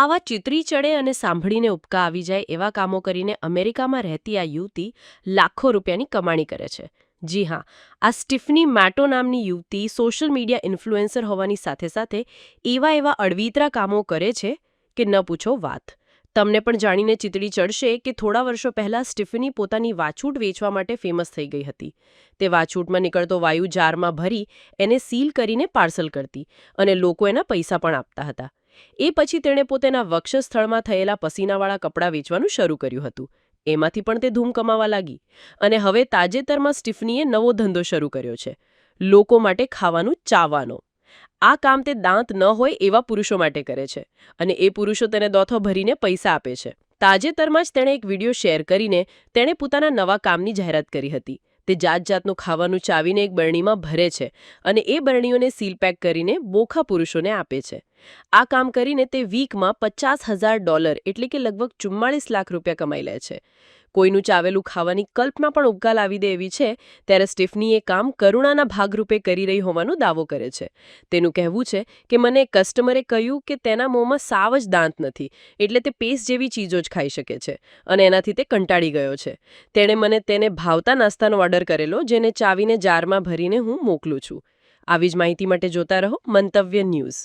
આવા ચીતરી ચડે અને સાંભળીને ઉપકા આવી જાય એવા કામો કરીને અમેરિકામાં રહેતી આ યુવતી લાખો રૂપિયાની કમાણી કરે છે. જી હા, આ સ્ટીફની મેટો નામની યુવતી સોશિયલ મીડિયા ઇન્ફ્લુએન્સર હોવાની સાથે સાથે એવા અળવીતરા કામો કરે છે કે ન પૂછો વાત. તમને પણ જાણીને ચીતડી ચડશે કે થોડા વર્ષો પહેલા સ્ટીફની પોતાની વાછૂટ વેચવા માટે ફેમસ થઈ ગઈ હતી. તે વાછૂટમાં નીકળતો વાયુ જારમાં ભરી એને સીલ કરીને પાર્સલ કરતી અને લોકો એના પૈસા પણ આપતા હતા. એ પછી તેણે પોતાના વક્ષસ્થળમાં થયેલા પસીનાવાળા કપડાં વેચવાનું શરૂ કર્યું હતું. એમાંથી પણ તે ધૂમ કમાવા લાગી. અને હવે તાજેતરમાં સ્ટીફનીએ નવો ધંધો શરૂ કર્યો છે, લોકો માટે ખાવાનું ચાવવાનો. આ કામ તે દાંત ન હોય એવા પુરુષો માટે કરે છે અને એ પુરુષો તેને દોથો ભરીને પૈસા આપે છે. તાજેતરમાં જ તેણે એક વિડીયો શેર કરીને તેણે પોતાના નવા કામની જાહેરાત કરી હતી. તે જાતનું ખાવાનું ચાવીને એક બરણીમાં ભરે છે અને એ બરણીઓને સીલ પેક કરીને બોખા પુરુષોને આપે છે. આ કામ કરીને તે વીકમાં $50,000 એટલે કે લગભગ 44 લાખ રૂપિયા કમાઈ લે છે. કોઈનું ચાવેલું ખાવાની કલ્પના પણ ઉપકા લાવી દે એવી છે ત્યારે સ્ટીફની એ કામ કરુણાના ભાગરૂપે કરી રહી હોવાનો દાવો કરે છે. તેનું કહેવું છે કે મને કસ્ટમરે કહ્યું કે તેના મોંમાં સાવ જ દાંત નથી, એટલે તે પેસ્ટ જેવી ચીજો જ ખાઈ શકે છે અને એનાથી તે કંટાળી ગયો છે. તેણે મને તેને ભાવતા નાસ્તાનો ઓર્ડર કરેલો, જેને ચાવીને જારમાં ભરીને હું મોકલું છું. આવી જ માહિતી માટે જોતા રહો મંતવ્ય ન્યૂઝ.